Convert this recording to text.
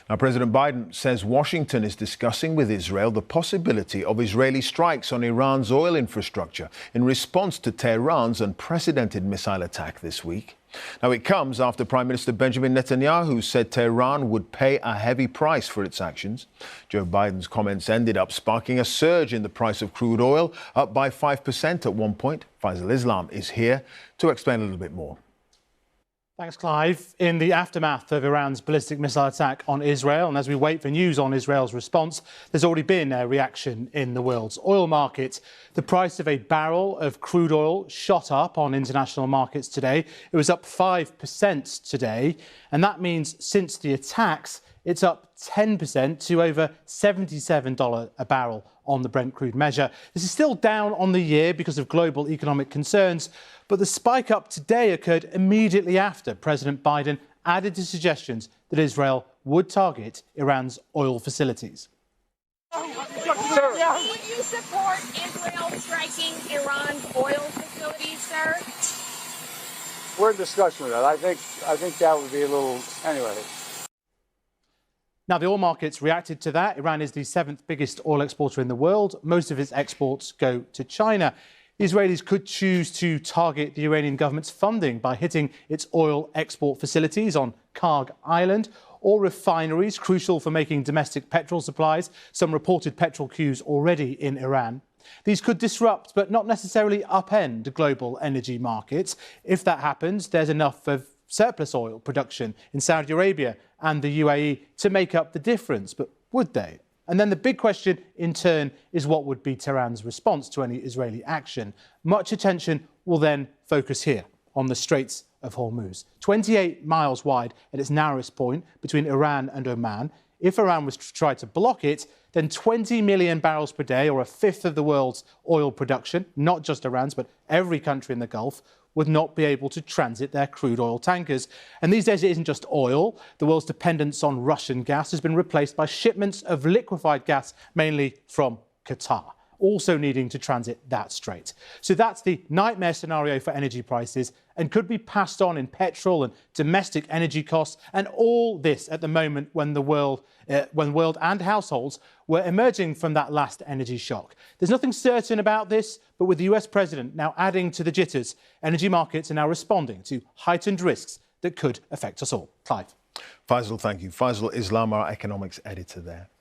Now, President Biden says Washington is discussing with Israel the possibility of Israeli strikes on Iran's oil infrastructure in response to Tehran's unprecedented missile attack this week. Now, it comes after Prime Minister Benjamin Netanyahu said Tehran would pay a heavy price for its actions. Joe Biden's comments ended up sparking a surge in the price of crude oil, up by 5% at one point. Faisal Islam is here to explain a little bit more. Thanks, Clive. In the aftermath of Iran's ballistic missile attack on Israel, and as we wait for news on Israel's response, there's already been a reaction in the world's oil market. The price of a barrel of crude oil shot up on international markets today. It was up 5% today, and that means since the attacks, it's up 10% to over $77 a barrel on the Brent crude measure. This is still down on the year because of global economic concerns, but the spike up today occurred immediately after President Biden added to suggestions that Israel would target Iran's oil facilities. Will you support Israel striking Iran's oil facilities, sir? We're in discussion with that. I think that would be a little, anyway. Now, the oil markets reacted to that. Iran is the seventh biggest oil exporter in the world. Most of its exports go to China. The Israelis could choose to target the Iranian government's funding by hitting its oil export facilities on Karg Island or refineries, crucial for making domestic petrol supplies. Some reported petrol queues already in Iran. These could disrupt, but not necessarily upend, global energy markets. If that happens, there's enough of surplus oil production in Saudi Arabia and the UAE to make up the difference. But would they? And then the big question, in turn, is what would be Tehran's response to any Israeli action? Much attention will then focus here on the Straits of Hormuz. 28 miles wide at its narrowest point between Iran and Oman. If Iran was to try to block it, then 20 million barrels per day, or a fifth of the world's oil production, not just Iran's, but every country in the Gulf, would not be able to transit their crude oil tankers. And these days it isn't just oil. The world's dependence on Russian gas has been replaced by shipments of liquefied gas, mainly from Qatar, also needing to transit that strait. So that's the nightmare scenario for energy prices and could be passed on in petrol and domestic energy costs. And all this at the moment when the world and households were emerging from that last energy shock. There's nothing certain about this, but with the US president now adding to the jitters, energy markets are now responding to heightened risks that could affect us all. Clive. Faisal, thank you. Faisal Islam, our economics editor there.